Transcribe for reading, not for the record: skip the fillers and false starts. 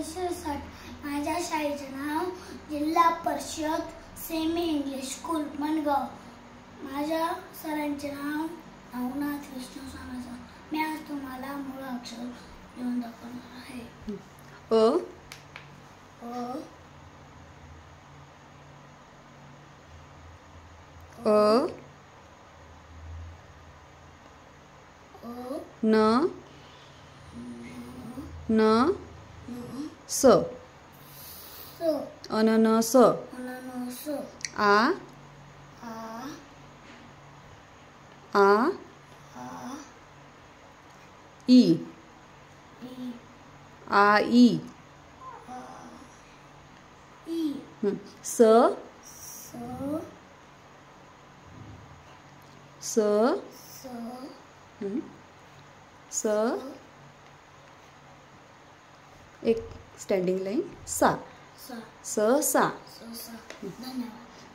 1960 माझ्या शाळेचे नाव जिल्हा परिषद सेमी इंग्लिश स्कूल मनगाव. माझ्या सरांचे नाव नवनाथ विष्णू सामासा. मी आज तुम्हाला मूळ अक्षर लिहून दाखवणार आहे. अ अ न न स अननस आ आ ई आई स स स एक स्टँडिंग लाईन सा स सा. धन्यवाद.